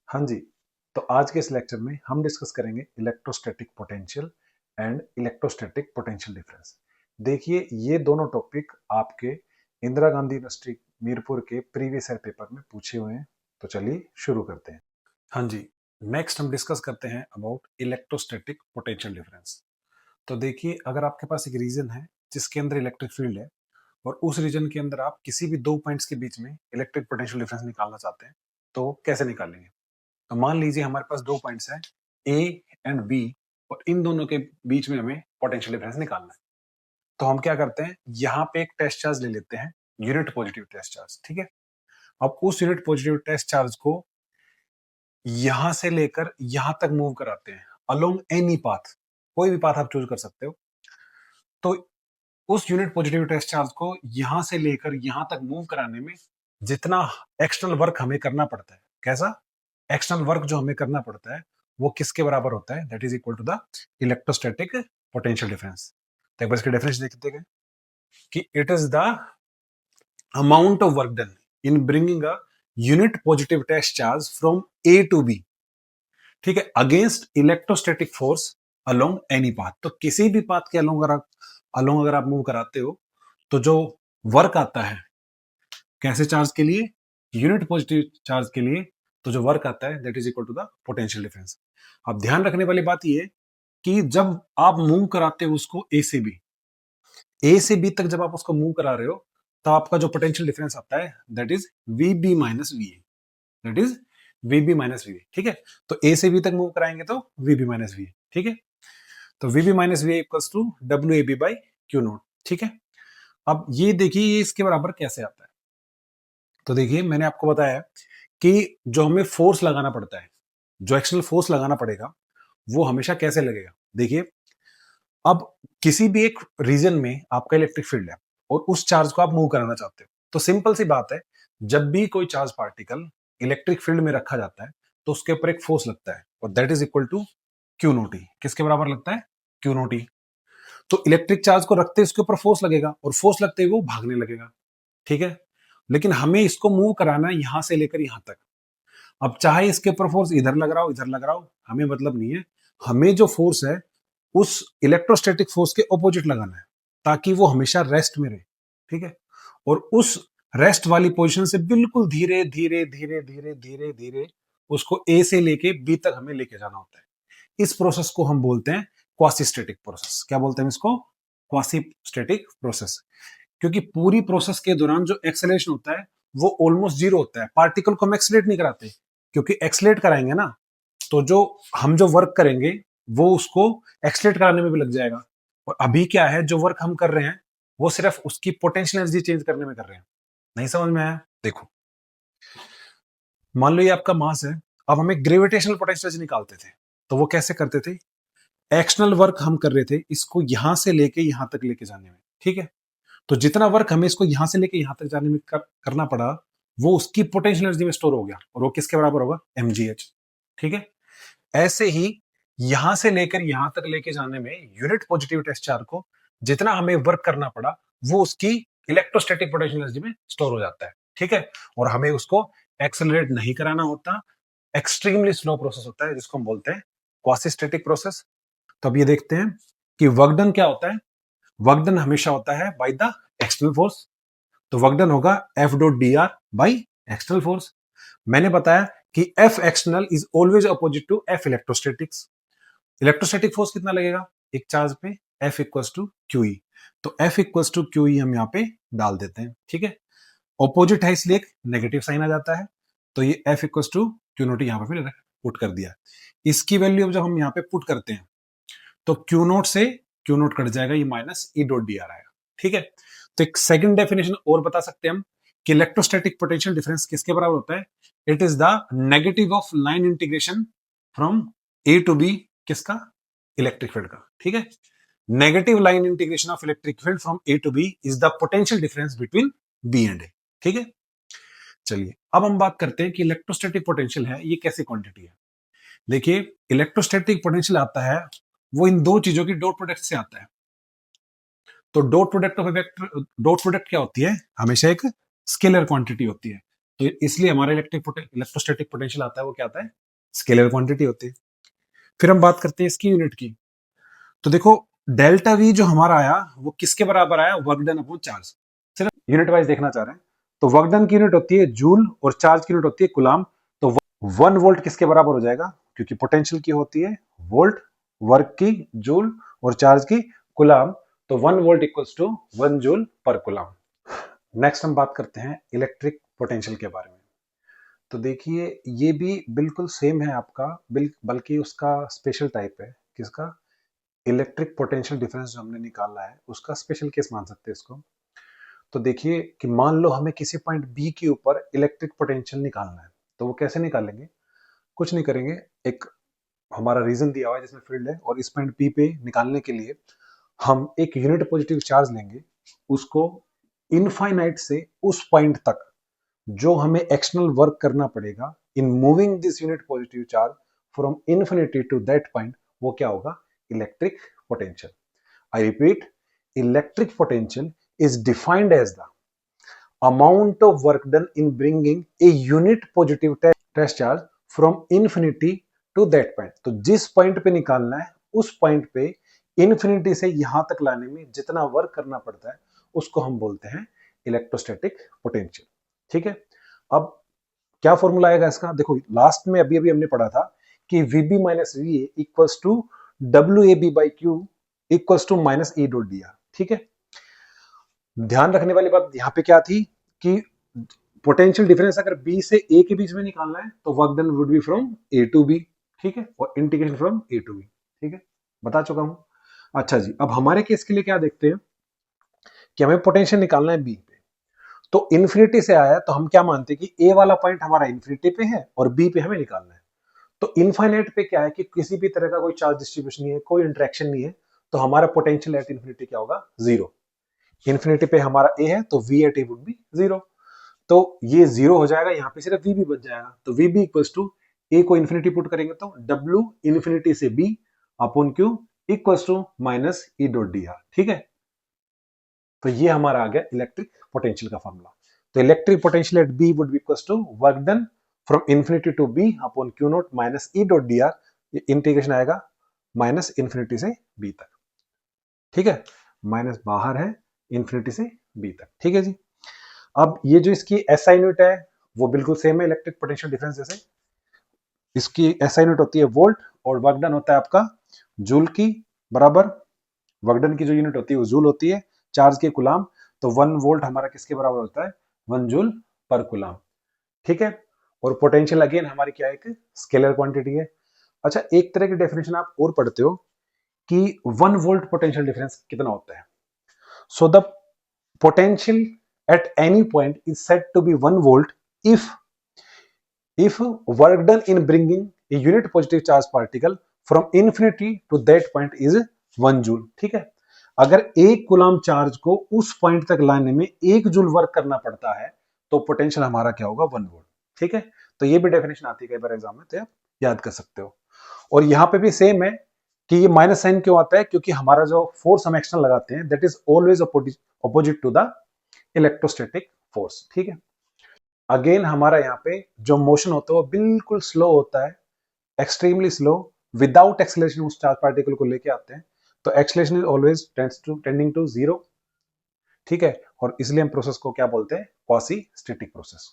हाँ जी। तो आज के इस लेक्चर में हम डिस्कस करेंगे electrostatic potential and electrostatic potential difference. देखिए, ये दोनों टॉपिक आपके इंदिरा गांधी यूनिवर्सिटी मीरपुर के प्रीवियस ईयर पेपर में पूछे हुए हैं। तो चलिए शुरू करते हैं। हाँ जी। नेक्स्ट हम डिस्कस करते हैं अबाउट इलेक्ट्रोस्टैटिक पोटेंशियल डिफरेंस। तो देखिए, अगर आपके पास एक रीजन है जिसके अंदर इलेक्ट्रिक फील्ड है और उस रीजन के अंदर आप किसी भी दो पॉइंट्स के बीच में इलेक्ट्रिक पोटेंशियल डिफरेंस निकालना चाहते हैं, तो कैसे निकालेंगे? तो मान लीजिए हमारे पास दो पॉइंट्स हैं, ए एंड बी, और इन दोनों के बीच में हमें पोटेंशियल डिफरेंस निकालना है। तो हम क्या करते हैं, यहाँ पे एक टेस्ट चार्ज ले लेते हैं, यूनिट पॉजिटिव टेस्ट चार्ज। ठीक है। अब उस यूनिट पॉजिटिव टेस्ट चार्ज को यहां से लेकर यहां तक मूव कराते हैं अलोंग एनी पाथ, कोई भी पाथ आप चूज कर सकते हो। तो उस यूनिट पॉजिटिव टेस्ट चार्ज को यहां से लेकर यहां तक मूव कराने में जितना एक्सटर्नल वर्क हमें करना पड़ता है, कैसा एक्सटर्नल वर्क जो हमें करना पड़ता है, वो किसके बराबर होता है? That is equal to the electrostatic potential difference. तो एक बार इसके डिफरेंस देखते हैं कि it is the amount of work done in bringing a unit positive test charge from A to B, ठीक है, against electrostatic force along any path. तो किसी भी पाथ के अलोंग अगर आप मूव कराते हो तो जो वर्क आता है, कैसे चार्ज के लिए? यूनिट पॉजिटिव चार्ज के लिए, तो जो वर्क आता है that is equal to the potential difference. अब ध्यान रखने वाली बात ये कि जब आप मूव कराते हो उसको ए से बी तक जब आप उसको मूव करा रहे हो, तो आपका जो पोटेंशियल डिफरेंस आता है that is V B minus V A, that is V B minus V A. ठीक है। तो ए से बी तक मूव कराएंगे तो V B minus V A. ठीक है। तो V B minus V A equals to W A B by Q naught. ठीक है। अब ये देखिए, ये इसके बराबर कैसे आता है? तो देखिए, मैंने आपको बताया कि जो हमें फोर्स लगाना पड़ता है, जो एक्सटर्नल फोर्स लगाना पड़ेगा, वो हमेशा कैसे लगेगा? देखिए, अब किसी भी एक रीजन में आपका इलेक्ट्रिक फील्ड है और उस चार्ज को आप मूव कराना चाहते हो, तो सिंपल सी बात है, जब भी कोई चार्ज पार्टिकल इलेक्ट्रिक फील्ड में रखा जाता है तो उसके ऊपर एक फोर्स लगता है और that is equal to Q naught E. किसके बराबर लगता है? Q naught E. तो इलेक्ट्रिक चार्ज को रखते उसके ऊपर फोर्स लगेगा और फोर्स लगते ही वो भागने लगेगा। ठीक है। लेकिन हमें इसको मूव कराना है यहां से लेकर यहां तक। अब चाहे इसके ऊपर फोर्स इधर लग रहा हो इधर लग रहा हो, हमें मतलब नहीं है। हमें जो फोर्स है उस इलेक्ट्रोस्टैटिक फोर्स के ऑपोजिट लगाना है ताकि वो हमेशा रेस्ट में रहे। ठीक है। और उस रेस्ट वाली पोजीशन से बिल्कुल धीरे धीरे धीरे धीरे धीरे धीरे उसको ए से लेके बी तक हमें लेके जाना होता है। इस प्रोसेस को हम बोलते हैं क्वासी स्टैटिक प्रोसेस। क्या बोलते हैं इसको? Quasi static process. क्योंकि पूरी प्रोसेस के दौरान जो एक्सेलरेशन होता है वो ऑलमोस्ट जीरो होता है। पार्टिकल को हम एक्सलेट नहीं कराते, क्योंकि एक्सलेट कराएंगे ना तो जो हम जो वर्क करेंगे वो उसको एक्सलेट कराने में भी लग जाएगा। और अभी क्या है, जो वर्क हम कर रहे हैं वो सिर्फ उसकी पोटेंशियल एनर्जी चेंज करने में कर रहे हैं। नहीं समझ में आया? देखो, मान लो ये आपका मास है, अब हमें ग्रेविटेशनल पोटेंशियल एनर्जी निकालते थे, तो वो कैसे करते थे? एक्सटर्नल वर्क हम कर रहे थे इसको यहां से लेके यहां तक लेके जाने में। ठीक है। तो जितना वर्क हमें इसको यहां से लेके यहां तक जाने में करना पड़ा, वो उसकी पोटेंशियल एनर्जी में स्टोर हो गया और वो किसके बराबर होगा? mgh। ठीक है। ऐसे ही यहां से लेकर यहां तक लेके जाने में यूनिट पॉजिटिव टेस्ट चार्ज को जितना हमें वर्क करना पड़ा, वो उसकी इलेक्ट्रोस्टैटिक पोटेंशियल एनर्जी में स्टोर हो जाता है। ठीक है। और हमें उसको एक्सेलरेट नहीं कराना होता, एक्सट्रीमली स्लो प्रोसेस होता है जिसको हम बोलते हैं क्वासी स्टैटिक प्रोसेस। तो अब ये देखते हैं कि वर्क डन क्या होता है। वर्क डन हमेशा होता है बाय द एक्सटर्नल फोर्स। तो वर्क डन होगा F dot D R by external force. मैंने बताया कि F external is always opposite to F electrostatics. Electrostatic force कितना लगेगा एक चार्ज पे? F equals to q E. तो F equals to q E हम यहाँ पे डाल देते हैं। ठीक है। ऑपोजिट है इसलिए एक नेगेटिव साइन आ जाता है, तो ये F equals to Q naught यहाँ पे फिर पुट कर दिया। इसकी वैल्यू जब हम यहाँ पे पुट करते हैं तो क्यू नोट से क्यू नोट कट जाएगा, ये minus E dot D R आएगा। ठीक है। तो एक सेकंड डेफिनेशन और बता सकते हैं हम कि इलेक्ट्रोस्टैटिक पोटेंशियल डिफरेंस किसके बराबर होता है? It is the negative of line integration from A to B. किसका? इलेक्ट्रिक फील्ड का। ठीक है। Negative line integration of electric field from A to B is the potential difference between B and A. ठीक है। चलिए, अब हम बात करते हैं कि इलेक्ट्रोस्टैटिक पोटेंशियल है ये कैसी क्वांटिटी है। देखिए, इलेक्ट्रोस्टैटिक पोटेंशियल आता है वो इन दो चीजों की डॉट प्रोडक्ट से आता है। तो dot product of vector, dot product क्या होती है? हमेशा एक स्केलर क्वांटिटी होती है। तो इसलिए हमारा इलेक्ट्रोस्टैटिक पोटेंशियल आता है, वो क्या आता है, स्केलर क्वांटिटी होती है। फिर हम बात करते हैं इसकी यूनिट की। तो देखो डेल्टा वी जो हमारा आया वो किसके बराबर आया, वर्क डन अपॉन चार्ज। सिर्फ यूनिट वाइज देखना चाह रहे हैं, तो वर्क डन की यूनिट होती है जूल और चार्ज की यूनिट होती है कुलाम। तो 1 वोल्ट किसके बराबर हो जाएगा, क्योंकि पोटेंशियल की होती है वोल्ट, वर्क की जूल और चार्ज की कुलाम, तो 1 वोल्ट इक्वल्स टू 1 जूल पर कुलाम। नेक्स्ट हम बात करते हैं इलेक्ट्रिक पोटेंशियल के बारे में। तो देखिए ये भी बिल्कुल सेम है आपका, बल्कि उसका स्पेशल टाइप है। किसका, इलेक्ट्रिक पोटेंशियल डिफरेंस जो हमने निकाला है उसका स्पेशल केस मान सकते हैं इसको। तो देखिए कि मान लो हमें किसी पॉइंट बी के ऊपर इलेक्ट्रिक पोटेंशियल निकालना है, तो वो कैसे निकालेंगे, कुछ नहीं करेंगे, एक हमारा रीजन दिया हुआ है जिसमें फील्ड है, और इस पॉइंट बी पे निकालने के लिए हम एक यूनिट पॉजिटिव चार्ज लेंगे, उसको इनफाइनाइट से उस पॉइंट तक जो हमें एक्सटर्नल वर्क करना पड़ेगा in moving this unit positive charge from infinity to that point, वो क्या होगा, electric potential. I repeat, electric potential is defined as the amount of work done in bringing a unit positive test charge from infinity to that point। तो जिस point पे निकालना है उस point पे इन्फिनिटी से यहां तक लाने में जितना वर्क करना पड़ता है उसको हम बोलते हैं इलेक्ट्रोस्टैटिक पोटेंशियल। ठीक है, अब क्या फॉर्मूला आएगा इसका, देखो लास्ट में अभी अभी हमने पढ़ा था कि VB minus VA equals to WAB by Q equals to minus E dot D r. ठीक है, ध्यान रखने वाली बात यहाँ पे क्या थी कि पोटेंशियल डिफरेंस अगर B से A के बीच में निकालना है तो work done would be from A to B। ठीक है, और integration from A to B। ठीक है, बता चुका हूं। अच्छा जी, अब हमारे केस के लिए क्या देखते हैं कि हमें पोटेंशियल निकालना है B पे, तो इन्फिनिटी से आया तो हम क्या मानते हैं कि A वाला पॉइंट हमारा इन्फिनिटी पे है और B पे हमें निकालना है। तो इनफाइनाइट पे क्या है कि किसी भी तरह का कोई चार्ज डिस्ट्रीब्यूशन नहीं है, कोई इंटरेक्शन नहीं है, तो हमारा पोटेंशियल एट इन्फिनिटी क्या होगा, जीरो। इन्फिनिटी पे हमारा A है तो V at A would be zero, तो ये जीरो हो जाएगा, यहाँ पे सिर्फ VB बच जाएगा। तो VB इक्वल्स टू A को इन्फिनिटी पुट करेंगे तो W इन्फिनिटी से B upon Q equals to minus E dot D r. ठीक है, तो ये हमारा आ गया इलेक्ट्रिक पोटेंशियल का फॉर्मूला। तो electric potential at B would be equals to work done from infinity to B upon Q naught minus E dot D r, ये इंटीग्रेशन आएगा माइनस इन्फिनिटी से B तक। ठीक है, माइनस बाहर है इन्फिनिटी से B तक। ठीक है जी, अब ये जो इसकी SI यूनिट है वो बिल्कुल सेम है इलेक्ट्रिक पोटेंशियल डिफरेंस जैसे। इसकी SI यूनिट होती है वोल्ट और वर्क डन होता है आपका जूल की बराबर। वर्क डन की जो यूनिट होती है वो जूल होती है, चार्ज के कुलाम, तो 1 वोल्ट हमारा किसके बराबर होता है, 1 जूल पर कुलाम। ठीक है, और पोटेंशियल अगेन हमारी क्या है, एक स्केलर क्वांटिटी है। अच्छा, एक तरह की डेफिनेशन आप और पढ़ते हो कि 1 वोल्ट पोटेंशियल डिफरेंस कितना होता है। So the potential at any point is said to be 1 volt if work done in bringing a unit positive charge particle from infinity to that point is 1 joule। ठीक है, अगर एक coulomb charge को उस point तक लाने में 1 joule work करना पड़ता है तो पोटेंशियल हमारा क्या होगा, 1 वोल्ट। ठीक है, तो ये भी डेफिनेशन आती है कई बार एग्जाम में, तो आप याद कर सकते हो। और यहां पे भी सेम है कि ये माइनस साइन क्यों आता है, क्योंकि हमारा जो फोर्स हम एक्सटर्नल लगाते हैं that is always opposite to the electrostatic force. ठीक है, अगेन हमारा यहाँ पे जो मोशन होता है वो बिल्कुल स्लो होता है, एक्सट्रीमली स्लो, विदाउट एक्सेलरेशन उस चार्ज पार्टिकल को लेके आते हैं, तो acceleration is always tending to zero. ठीक है, और इसलिए हम प्रोसेस को क्या बोलते हैं, क्वासी स्टैटिक प्रोसेस।